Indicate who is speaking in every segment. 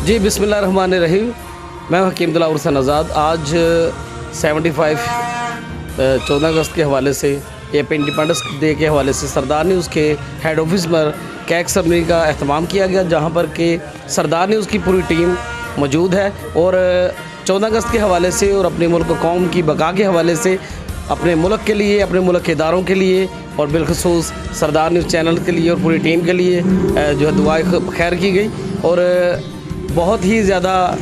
Speaker 1: जी बिस्मिल्लाहिर्रहमानिर्रहीम। मैं हकीम दिलावर हुसैन आज़ाद। आज 75 14 अगस्त के हवाले से या इंडिपेंडेंस डे के हवाले से सरदार न्यूज़ के हेड ऑफिस पर केक सेरेमनी का अहतमाम किया गया, जहां पर कि सरदार न्यूज़ की पूरी टीम मौजूद है और 14 अगस्त के हवाले से और अपने मुल्क कौम की बका के हवाले से अपने मुल्क के लिए, अपने मुल्क के इदारों के लिए और बिलखसूस सरदार न्यूज़ चैनल के लिए और पूरी टीम के लिए जो है दुआए खैर की गई और बहुत ही ज़्यादा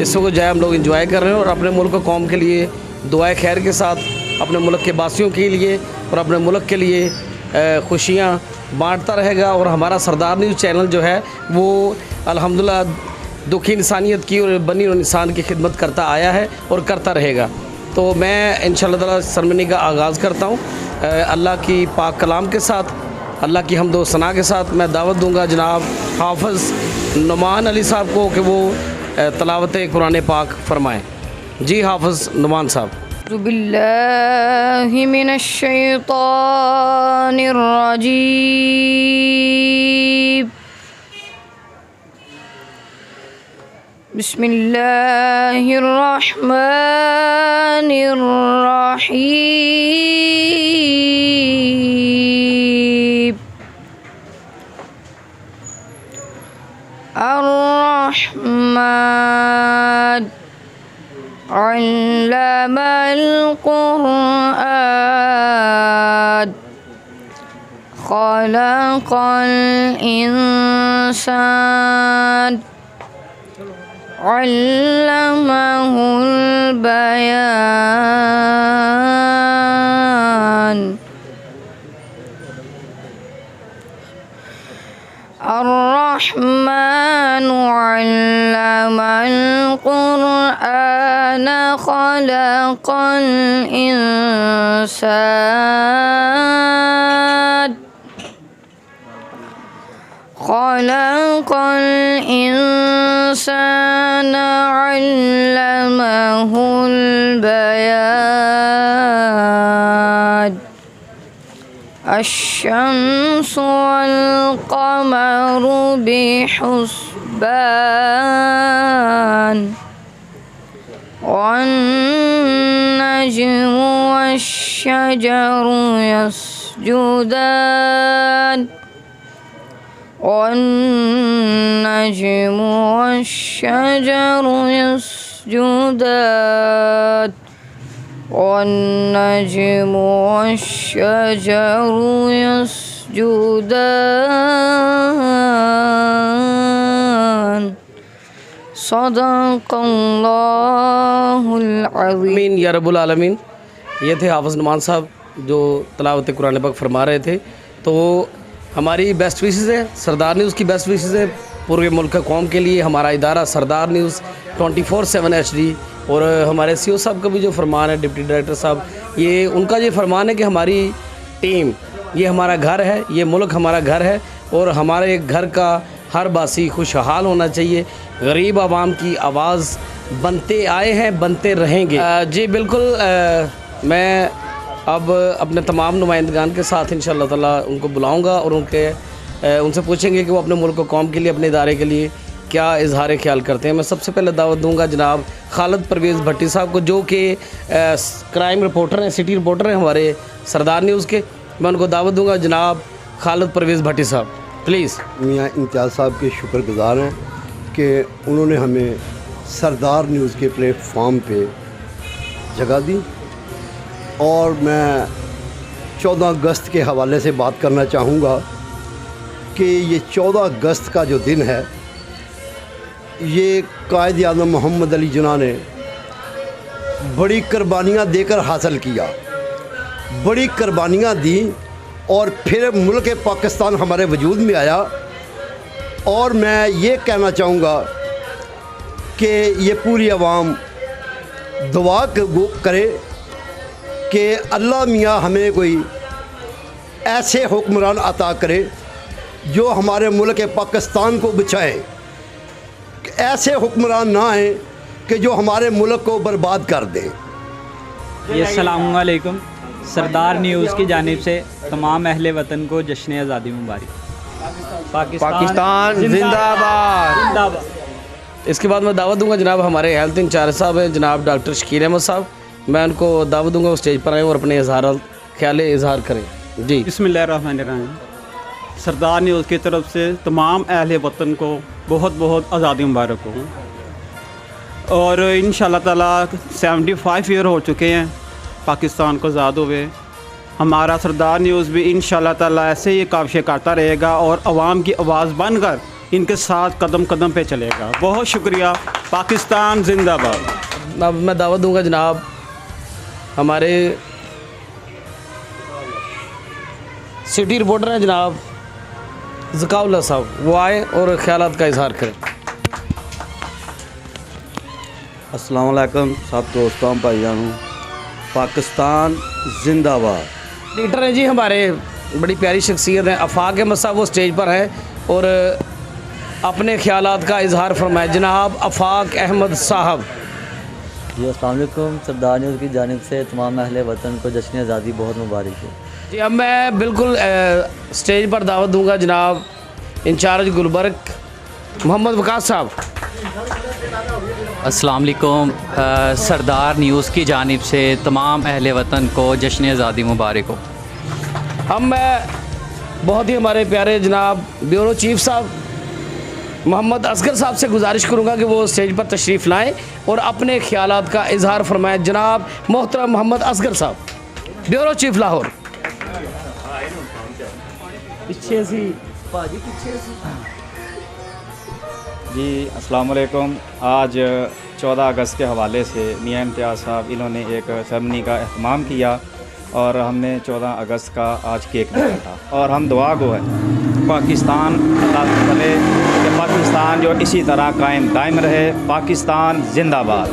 Speaker 1: इसको जो है हम लोग इंजॉय कर रहे हैं और अपने मुल्क कौम के लिए दुआए खैर के साथ अपने मुल्क के बासियों के लिए और अपने मुल्क के लिए खुशियाँ बांटता रहेगा। और हमारा सरदार न्यूज़ चैनल जो है वो अल्हम्दुलिल्लाह दुखी इंसानियत की और बनी और इंसान की खिदमत करता आया है और करता रहेगा। तो मैं इंशाअल्लाह ताला सेरेमनी का आगाज़ करता हूँ अल्लाह की पाक कलाम के साथ, अल्लाह की हम्द व सना के साथ। मैं दावत दूँगा जनाब हाफ़िज़ नुमान अली साहब को कि वो तलावत कुरान पाक फरमाएँ। जी हाफ़िज़ नुमान साहब।
Speaker 2: बिल्लाहि मिनश्शैतानिर्रजीम। बिस्मिल्लाहिर्रहमानिर्रहीम। अर्रहमान अल्लमल क़ुरआन ख़लक़ल इंसान अल्लमहुल बयान। अर्रहमानु अल्लमल क़ुरआन ख़लक़ल इंसान ख़लक़ल इंसान अल्लमहुल बयान। अश्शम्सु वल क़मरु बिहुस्बान वन्नज्मु वश्शजरु यस्जुदान वन्नज्मु वश्शजरु यस्जुदान वन्नज्मु वश्शजरु यस्जुदान। सदक़ल्लाहुल अज़ीम।
Speaker 1: या रब्बुल आलमीन। ये थे हाफ़िज़ नुमान साहब जो तलावत कुरान पाक फरमा रहे थे। तो हमारी बेस्ट विशेज़ है, सरदार न्यूज़ की बेस्ट विशेज़ है पूरे मुल्क कौम के लिए। हमारा इदारा सरदार न्यूज़ 24/7 HD और हमारे CEO साहब का भी जो फरमान है, डिप्टी डायरेक्टर साहब, ये उनका ये फरमान है कि हमारी टीम ये हमारा घर है, ये मुल्क हमारा घर है और हमारे घर का हर बासी खुशहाल होना चाहिए। गरीब आवाम की आवाज़ बनते आए हैं, बनते रहेंगे। जी बिल्कुल। मैं अब अपने तमाम नुमाइंदगान के साथ इंशाअल्लाह ताला उनको बुलाऊंगा और उनसे पूछेंगे कि वो अपने मुल्क कौम के लिए, अपने इदारे के लिए क्या इजहार ख्याल करते हैं। मैं सबसे पहले दावत दूंगा जनाब खालिद परवेज़ भट्टी साहब को, जो कि क्राइम रिपोर्टर हैं, सिटी रिपोर्टर हैं हमारे सरदार न्यूज़ के। मैं उनको दावत दूंगा जनाब खालिद परवेज़ भट्टी साहब, प्लीज़।
Speaker 3: मियाँ इम्तियाज़ साहब के शुक्रगुज़ार हैं कि उन्होंने हमें सरदार न्यूज़ के प्लेटफॉर्म पे जगह दी और मैं 14 अगस्त के हवाले से बात करना चाहूँगा कि ये 14 अगस्त का जो दिन है ये कायद आज़म मोहम्मद अली जिन्ना ने बड़ी कुर्बानियाँ देकर हासिल किया, बड़ी कुर्बानियाँ दी और फिर मुल्क पाकिस्तान हमारे वजूद में आया। और मैं ये कहना चाहूँगा कि ये पूरी आवाम दुआ करे कि अल्लाह मियाँ हमें कोई ऐसे हुक्मरान अता करे जो हमारे मुल्क पाकिस्तान को बचाए। ऐसे हुक्मरान ना आए कि जो हमारे मुल्क को बर्बाद कर दें।
Speaker 4: अस्सलामु अलैकुम। सरदार न्यूज़ की जानिब से तमाम अहले वतन को जश्न आज़ादी मुबारक। पाकिस्तान जिंदाबाद।
Speaker 1: इसके बाद मैं दावत दूंगा जनाब हमारे हेल्थ इंचार्ज साहब हैं जनाब डॉक्टर शकील अहमद साहब। मैं उनको दावत दूंगा वो स्टेज पर आए और अपने ख्याल इजहार करें। जी
Speaker 4: बिस्मिल्लाहिर्रहमानिर्रहीम। सरदार न्यूज़ की तरफ से तमाम अहले वतन को बहुत बहुत आज़ादी मुबारक हो। और इंशाअल्लाह ताला 75 ईयर हो चुके हैं पाकिस्तान को आज़ाद हुए। हमारा सरदार न्यूज़ भी इंशाअल्लाह ताला ऐसे ही काविशें करता रहेगा और आवाम की आवाज़ बनकर इनके साथ कदम कदम पे चलेगा। बहुत शुक्रिया। पाकिस्तान जिंदाबाद।
Speaker 1: अब मैं दावत दूंगा जनाब हमारे सिटी रिपोर्टर हैं जनाब ज़काउल्लाह साहब, वो आए और ख्यालात का इजहार करें।
Speaker 3: अस्सलाम वालेकुम सब दोस्तों भाईजानों, पाकिस्तान जिंदाबाद।
Speaker 1: लीडर हैं जी हमारे, बड़ी प्यारी शख्सियत हैं आफाक अहमद साहब, वो स्टेज पर हैं और अपने ख्यालात का इजहार फरमाए। जनाब आफाक अहमद साहब।
Speaker 5: जी अस्सलाम वालेकुम। सरदार न्यूज़ की जानिब से तमाम अहले वतन को जश्न आज़ादी बहुत मुबारक है।
Speaker 1: जी अब मैं बिल्कुल स्टेज पर दावत दूंगा जनाब इंचार्ज गुलबर्ग मोहम्मद वकास साहब।
Speaker 6: अस्सलाम वालेकुम। सरदार न्यूज़ की जानिब से तमाम अहले वतन को जश्न आज़ादी मुबारक हो।
Speaker 1: अब मैं बहुत ही हमारे प्यारे जनाब ब्यूरो चीफ साहब मोहम्मद असगर साहब से गुजारिश करूंगा कि वो स्टेज पर तशरीफ़ लाएं और अपने ख्यालात का इजहार फरमाएं। जनाब मोहतरम मोहम्मद असगर साहब, ब्यूरो चीफ लाहौर। पीछे सी भाजी, पीछे सी।
Speaker 7: जी अस्सलाम वालेकुम। आज 14 अगस्त के हवाले से मियां इम्तियाज़ साहब इन्होंने एक सेरेमनी का अहतमाम किया और हमने 14 अगस्त का आज केक भी काटा और हम दुआ गो है पाकिस्तान अल्लाह करे कि पाकिस्तान जो इसी तरह कायम दायम रहे। पाकिस्तान जिंदाबाद।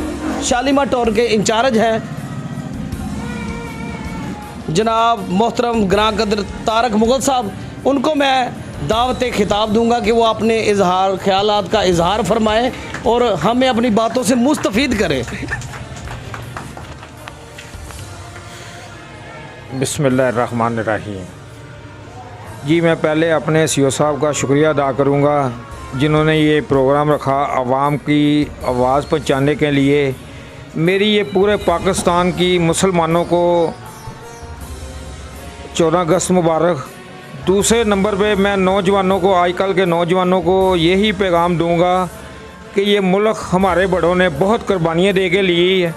Speaker 1: शालीमार टोर के इंचार्ज हैं जनाब मोहतरम ग्रां कदर तारक मुगल साहब, उनको मैं दावत खिताब दूंगा कि वो अपने इजहार ख्यालात का इजहार फरमाएं और हमें अपनी बातों से मुस्तफ़ीद करें।
Speaker 8: बिस्मिल्लाहिर्रहमानिर्रहीम। जी मैं पहले अपने सीओ साहब का शुक्रिया अदा करूँगा जिन्होंने ये प्रोग्राम रखा आवाम की आवाज़ पहुँचाने के लिए। मेरी ये पूरे पाकिस्तान की मुसलमानों को 14 अगस्त मुबारक। दूसरे नंबर पे मैं नौजवानों को, आजकल के नौजवानों को यही पैगाम दूंगा कि ये मुल्क हमारे बड़ों ने बहुत कुर्बानियाँ दे के ली है,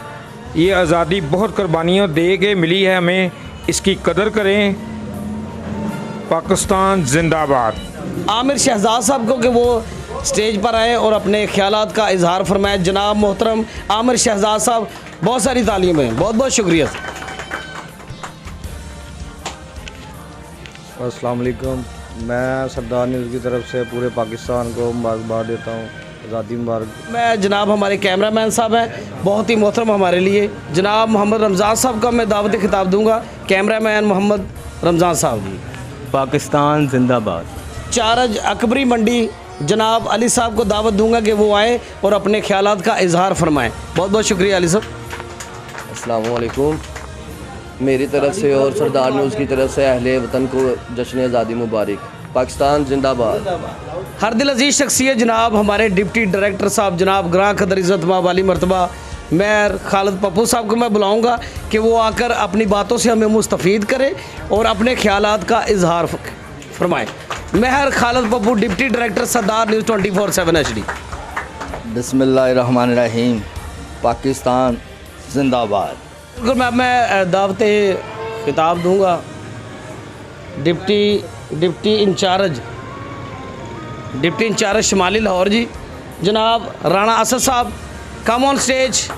Speaker 8: ये आज़ादी बहुत कुर्बानियाँ दे के मिली है, हमें इसकी कदर करें। पाकिस्तान जिंदाबाद।
Speaker 1: आमिर शहजाद साहब को कि वो स्टेज पर आए और अपने ख्यालात का इजहार फरमाएं। जनाब मोहतरम आमिर शहजाद साहब, बहुत सारी तालीमें, बहुत बहुत शुक्रिया।
Speaker 9: अस्सलाम वालेकुम। मैं सरदार न्यूज़ की तरफ से पूरे पाकिस्तान को मुबारकबाद देता हूँ, आज़ादी मुबारक।
Speaker 1: मैं जनाब हमारे कैमरामैन साहब हैं बहुत ही मोहतरम हमारे लिए, जनाब मोहम्मद रमज़ान साहब का मैं दावत खिताब दूंगा। कैमरामैन मोहम्मद रमज़ान साहब।
Speaker 5: पाकिस्तान जिंदाबाद।
Speaker 1: चारज अकबरी मंडी जनाब अली साहब को दावत दूंगा कि वो आए और अपने ख्यालात का इजहार फरमाएं। बहुत बहुत शुक्रिया अली साहब।
Speaker 10: अस्सलाम वालेकुम। मेरी तरफ से और सरदार न्यूज़ की तरफ से अहले वतन को जश्न आज़ादी मुबारक। पाकिस्तान जिंदाबाद।
Speaker 1: हर दिल अजीज़ शख्सियत जनाब हमारे डिप्टी डायरेक्टर साहब जनाब ग्रां कदर इज़्ज़त वाली मरतबा मेयर खालिद पप्पू साहब को मैं बुलाऊंगा कि वो आकर अपनी बातों से हमें मुस्तफ़ीद करें और अपने ख्यालात का इजहार फरमाएं। Mayor Khalid Pappu, deputy director Sardar news 24/7 HD।
Speaker 5: बिस्मिल्लाहिर्रहमानिर्रहीम। पाकिस्तान जिंदाबाद।
Speaker 1: बिल्कुल मैं दावत खिताब दूंगा डिप्टी इंचार्ज शुमाली लाहौर जी जनाब राना असद साहब। Come on stage.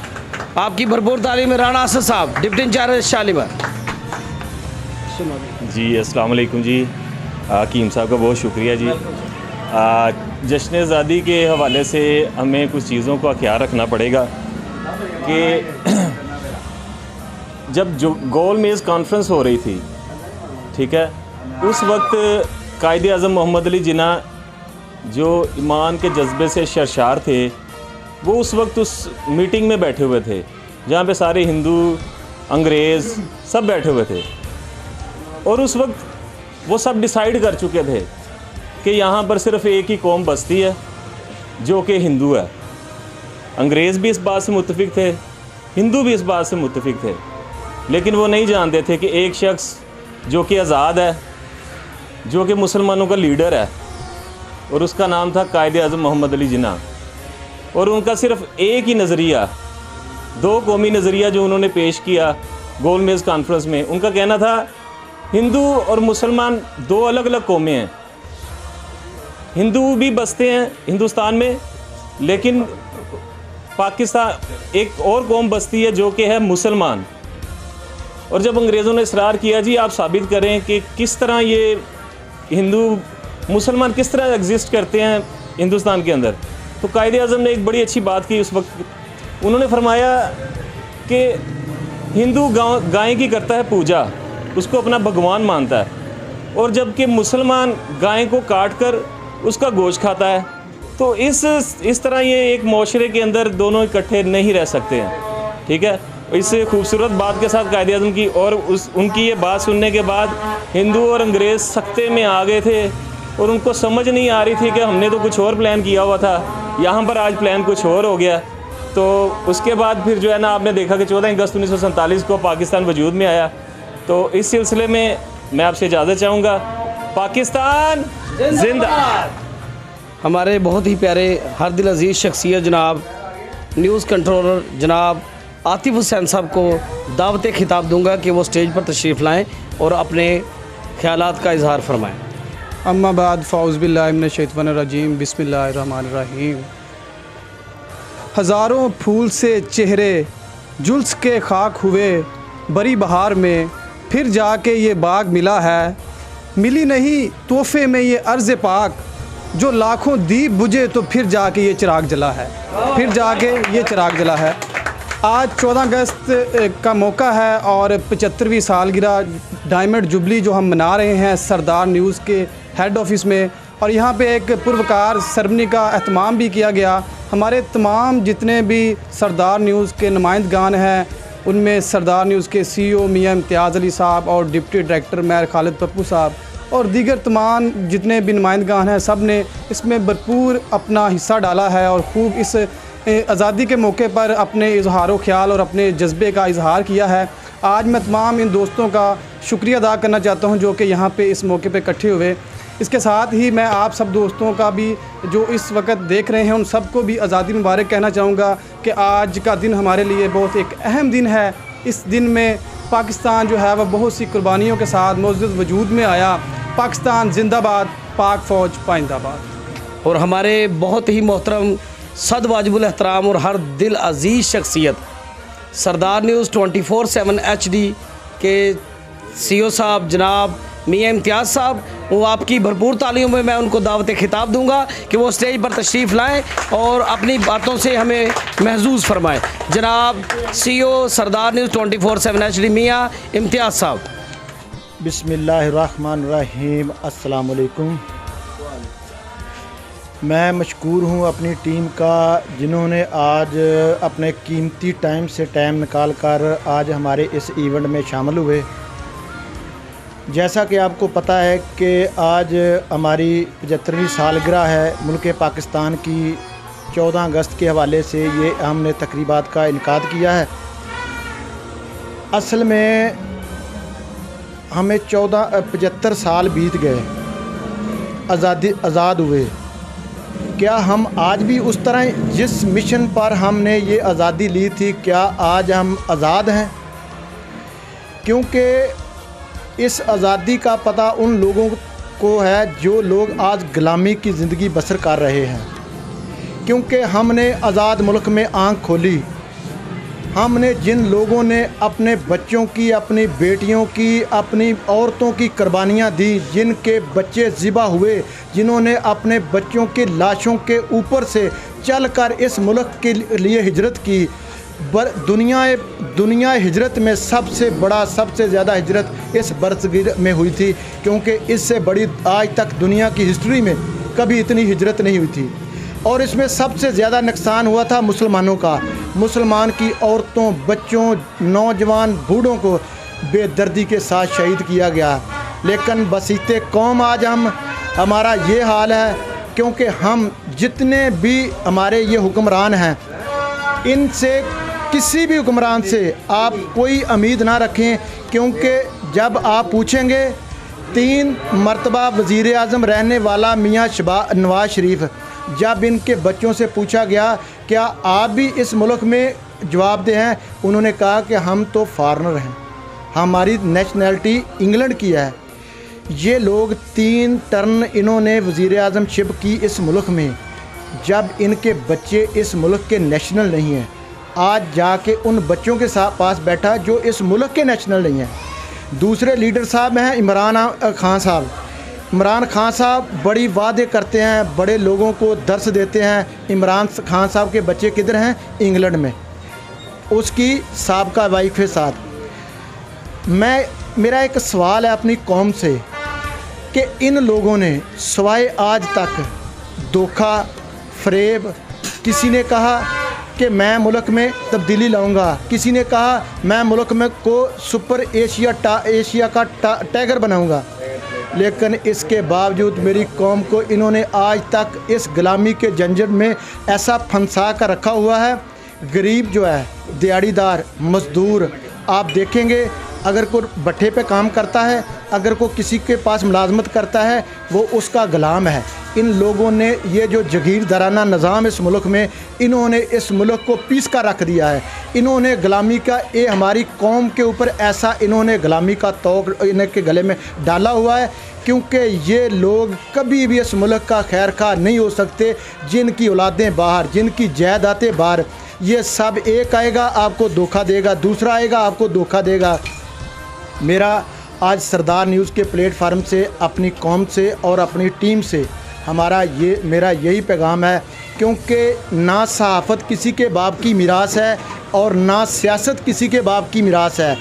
Speaker 1: आपकी भरपूर तालीम में राना असद साहब, डिप्टी इंचार्ज शालीमार।
Speaker 11: जी अस्सलाम वालेकुम जी। हकीम साहब का बहुत शुक्रिया जी। जश्न आज़ादी के हवाले से हमें कुछ चीज़ों का ख्याल रखना पड़ेगा कि जब जो गोल मेज़ कॉन्फ्रेंस हो रही थी, ठीक है, उस वक्त कायदे आज़म मोहम्मद अली जिन्ना जो ईमान के जज्बे से शरशार थे, वो उस वक्त उस मीटिंग में बैठे हुए थे जहाँ पे सारे हिंदू, अंग्रेज़ सब बैठे हुए थे और उस वक्त वो सब डिसाइड कर चुके थे कि यहाँ पर सिर्फ़ एक ही कौम बसती है जो कि हिंदू है। अंग्रेज़ भी इस बात से मुत्तफिक थे, हिंदू भी इस बात से मुत्तफिक थे, लेकिन वो नहीं जानते थे कि एक शख्स जो कि आज़ाद है, जो कि मुसलमानों का लीडर है, और उसका नाम था कायद-ए-आज़म मोहम्मद अली जिन्ना। और उनका सिर्फ़ एक ही नज़रिया, दो कौमी नज़रिया जो उन्होंने पेश किया गोल मेज़ कॉन्फ्रेंस में, उनका कहना था हिंदू और मुसलमान दो अलग अलग कौमें हैं। हिंदू भी बसते हैं हिंदुस्तान में, लेकिन पाकिस्तान एक और कौम बसती है जो कि है मुसलमान। और जब अंग्रेज़ों ने इसरार किया जी आप साबित करें कि किस तरह ये हिंदू मुसलमान किस तरह एग्जिस्ट करते हैं हिंदुस्तान के अंदर, तो कायद-ए-आज़म ने एक बड़ी अच्छी बात की उस वक्त। उन्होंने फरमाया कि हिंदू गाय की करता है पूजा, उसको अपना भगवान मानता है, और जबकि मुसलमान गाय को काट कर उसका गोश्त खाता है। तो इस तरह ये एक माशरे के अंदर दोनों इकट्ठे नहीं रह सकते हैं। ठीक है, इस खूबसूरत बात के साथ कायद-ए-आज़म की और उनकी ये बात सुनने के बाद हिंदू और अंग्रेज़ सख्ते में आ गए थे, और उनको समझ नहीं आ रही थी कि हमने तो कुछ और प्लान किया हुआ था, यहाँ पर आज प्लान कुछ और हो गया। तो उसके बाद फिर जो है ना, आपने देखा कि 14 अगस्त 1947 को पाकिस्तान वजूद में आया। तो इस सिलसिले में मैं आपसे इजाज़त चाहूँगा। पाकिस्तान जिंदाबाद।
Speaker 1: हमारे बहुत ही प्यारे हर दिल अजीज़ शख्सियत जनाब न्यूज़ कंट्रोलर जनाब आतिफ़ हुसैन साहब को दावत खिताब दूंगा कि वो स्टेज पर तशरीफ़ लाएँ और अपने ख़यालात का इजहार फरमाएँ।
Speaker 12: अम्मा बाद फ़ाउज़ बिल्लाहि मिनश शैतानिर रजीम बिस्मिल्लाहिर रहमानिर रहीम। हज़ारों फूल से चेहरे जुल्स के खाक हुए बरी बहार में, फिर जाके ये बाग मिला है, मिली नहीं तोहफ़े में ये अर्ज़ पाक, जो लाखों दीप बुझे तो फिर जाके ये चिराग जला है, फिर जाके ये चिराग जला है। आज 14 अगस्त का मौका है और 75वीं सालगिरह डायमंड जुबली जो हम मना रहे हैं सरदार न्यूज़ के हेड ऑफिस में, और यहाँ पे एक पुरवकार सेरेमनी का अहतमाम भी किया गया। हमारे तमाम जितने भी सरदार न्यूज़ के नुमाइंदगान हैं, उनमें सरदार न्यूज़ के CEO मियां इम्तियाज़ अली साहब और deputy director mayor Khalid Pappu साहब और दीगर तमाम जितने भी नुमाइंदगान हैं, सब ने इसमें भरपूर अपना हिस्सा डाला है और ख़ूब इस आज़ादी के मौके पर अपने इजहार ख्याल और अपने जज्बे का इजहार किया है। आज मैं तमाम इन दोस्तों का शुक्रिया अदा करना चाहता हूं जो कि यहाँ पे इस मौके पे इकट्ठे हुए। इसके साथ ही मैं आप सब दोस्तों का भी जो इस वक्त देख रहे हैं उन सबको भी आज़ादी मुबारक कहना चाहूँगा कि आज का दिन हमारे लिए बहुत एक अहम दिन है। इस दिन में पाकिस्तान जो है वह बहुत सी कुर्बानियों के साथ मौजूद वजूद में आया। पाकिस्तान जिंदाबाद, पाक फ़ौज पाइंदाबाद।
Speaker 1: और हमारे बहुत ही मोहतरम सद वाजिबुल एहतराम और हर दिल अजीज़ शख्सियत सरदार न्यूज़ 24/7 HD के CEO साहब जनाब मियां इम्तियाज़ साहब, वो आपकी भरपूर तालियों में मैं उनको दावत खिताब दूंगा कि वो स्टेज पर तशरीफ़ लाएं और अपनी बातों से हमें महजूज़ फरमाएं। जनाब CEO सरदार न्यूज़ 24/7 HD मियां इम्तियाज़ साहब।
Speaker 13: बिस्मिल्लाहिर्रहमानिर्रहीम। अस्सलाम वालेकुम। मैं मशकूर हूँ अपनी टीम का जिन्होंने आज अपने कीमती टाइम से टाइम निकाल कर आज हमारे इस इवेंट में शामिल हुए। जैसा कि आपको पता है कि आज हमारी 75वीं सालगिरह है मुल्क पाकिस्तान की। 14 अगस्त के हवाले से ये हमने तकरीबात का इनकाद किया है। असल में हमें 75 साल बीत गए, आज़ाद हुए। क्या हम आज भी उस तरह जिस मिशन पर हमने ये आज़ादी ली थी, क्या आज हम आज़ाद हैं? क्योंकि इस आज़ादी का पता उन लोगों को है जो लोग आज गुलामी की ज़िंदगी बसर कर रहे हैं। क्योंकि हमने आज़ाद मुल्क में आँख खोली, हमने जिन लोगों ने अपने बच्चों की, अपनी बेटियों की, अपनी औरतों की कुर्बानियाँ दी, जिनके बच्चे ज़िबा हुए, जिन्होंने अपने बच्चों की लाशों के ऊपर से चलकर इस मुल्क के लिए हिजरत की। दुनिया हिजरत में सबसे बड़ा, सबसे ज़्यादा हिजरत इस बरसगीर में हुई थी, क्योंकि इससे बड़ी आज तक दुनिया की हिस्ट्री में कभी इतनी हिजरत नहीं हुई थी। और इसमें सबसे ज़्यादा नुकसान हुआ था मुसलमानों का। मुसलमान की औरतों, बच्चों, नौजवान, बूढ़ों को बेदर्दी के साथ शहीद किया गया। लेकिन बसीते कौम आज हम हमारा ये हाल है, क्योंकि हम जितने भी हमारे ये हुक्मरान हैं, इनसे किसी भी हुक्मरान से आप कोई उम्मीद ना रखें, क्योंकि जब आप पूछेंगे 3 मरतबा वज़ीर आज़म रहने वाला मियाँ नवाज़ शरीफ, जब इनके बच्चों से पूछा गया क्या आप भी इस मुल्क में जवाबदेह हैं, उन्होंने कहा कि हम तो फॉरेनर हैं, हमारी नेशनैलिटी इंग्लैंड की है। ये लोग 3 टर्न इन्होंने वज़ीर आज़मशिप की इस मुल्क में, जब इनके बच्चे इस मुल्क के नेशनल नहीं हैं। आज जाके उन बच्चों के पास बैठा जो इस मुल्क के नेशनल नहीं हैं। दूसरे लीडर साहब हैं इमरान खान साहब। इमरान खान साहब बड़ी वादे करते हैं, बड़े लोगों को दर्स देते हैं। इमरान खान साहब के बच्चे किधर हैं? इंग्लैंड में, उसकी साबका वाइफ के साथ। मेरा एक सवाल है अपनी कौम से कि इन लोगों ने सवाए आज तक धोखा, फरेब, किसी ने कहा कि मैं मुल्क में तब्दीली लाऊंगा, किसी ने कहा मैं मुल्क में को सुपर एशिया का टाइगर बनाऊंगा, लेकिन इसके बावजूद मेरी कौम को इन्होंने आज तक इस गुलामी के झंझट में ऐसा फंसा कर रखा हुआ है। गरीब जो है, दिहाड़ीदार, मज़दूर, आप देखेंगे अगर कोई भट्ठे पे काम करता है, अगर कोई किसी के पास मुलाजमत करता है, वो उसका गुलाम है। इन लोगों ने ये जो जगीरदाराना निज़ाम इस मुल्क में, इन्होंने इस मुल्क को पीस कर रख दिया है। इन्होंने गुलामी का ये हमारी कौम के ऊपर ऐसा इन्होंने गुलामी का तोग इनके गले में डाला हुआ है, क्योंकि ये लोग कभी भी इस मुल्क का खैर खा नहीं हो सकते। जिनकी औलादें बाहर, जिनकी जायदादें बाहर, ये सब एक आएगा आपको धोखा देगा, दूसरा आएगा आपको धोखा देगा। मेरा आज सरदार न्यूज़ के प्लेटफार्म से अपनी कौम से और अपनी टीम से मेरा यही पैगाम है, क्योंकि ना सहाफ़त किसी के बाप की मीरास है और ना सियासत किसी के बाप की मीरास है।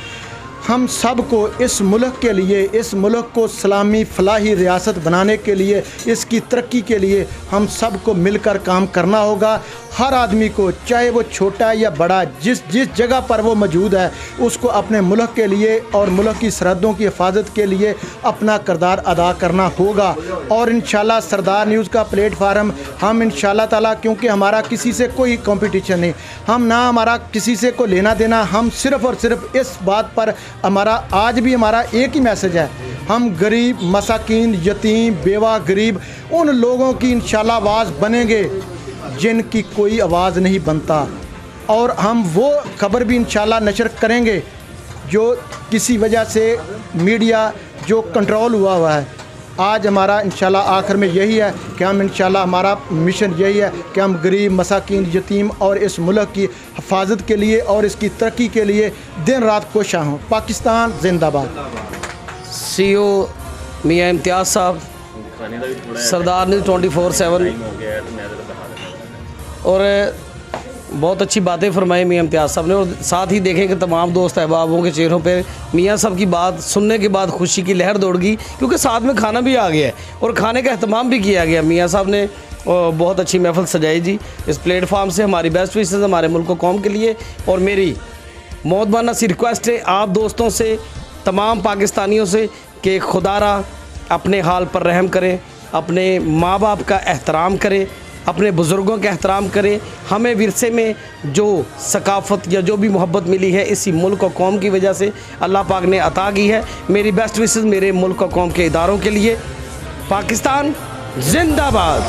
Speaker 13: हम सब को इस मुल्क के लिए, इस मुल्क को इस्लामी फलाही रियासत बनाने के लिए, इसकी तरक्की के लिए हम सब को मिलकर काम करना होगा। हर आदमी को, चाहे वो छोटा या बड़ा, जिस जगह पर वो मौजूद है, उसको अपने मुल्क के लिए और मुल्क की सरहदों की हिफाजत के लिए अपना किरदार अदा करना होगा। और इंशाल्लाह सरदार न्यूज़ का प्लेटफार्म हम इंशाल्लाह ताला, क्योंकि हमारा किसी से कोई कंपटीशन नहीं, हम ना हमारा किसी से को लेना देना, हम सिर्फ़ और सिर्फ इस बात पर आज भी हमारा एक ही मैसेज है, हम गरीब, मसाकीन, यतीम, बेवा, गरीब, उन लोगों की इंशाल्लाह आवाज़ बनेंगे जिनकी कोई आवाज़ नहीं बनता। और हम वो खबर भी इंशाल्लाह नशर करेंगे जो किसी वजह से मीडिया जो कंट्रोल हुआ है। आज हमारा इंशाल्लाह आखिर में यही है कि हम इंशाल्लाह हमारा मिशन यही है कि हम गरीब, मसाकीन, यतीम और इस मुल्क की हिफाजत के लिए और इसकी तरक्की के लिए दिन रात कोशिश हों। पाकिस्तान जिंदाबाद।
Speaker 1: CEO मियाँ इम्तियाज़ साहब, सरदार न्यूज़ 24/7, और बहुत अच्छी बातें फरमाई मियाँ इम्तियाज़ साहब ने। और साथ ही देखें कि तमाम दोस्त अहबाबों के चेहरों पे मियाँ साहब की बात सुनने के बाद खुशी की लहर दौड़ गई, क्योंकि साथ में खाना भी आ गया है और खाने का अहतमाम भी किया गया। मियाँ साहब ने बहुत अच्छी महफिल सजाई जी। इस प्लेटफार्म से हमारी बेस्ट विशेज़ हमारे मुल्क कौम के लिए, और मेरी मौतबाना सी रिक्वेस्ट है आप दोस्तों से, तमाम पाकिस्तानियों से, कि खुदारा अपने हाल पर रहम करें, अपने माँ बाप का एहतराम करें, अपने बुज़ुर्गों का एहतराम करें। हमें विरसे में जो सकाफ़त या जो भी मोहब्बत मिली है इसी मुल्क और कौम की वजह से अल्लाह पाक ने अता की है। मेरी बेस्ट विशेज़ मेरे मुल्क और कौम के इदारों के लिए। पाकिस्तान जिंदाबाद।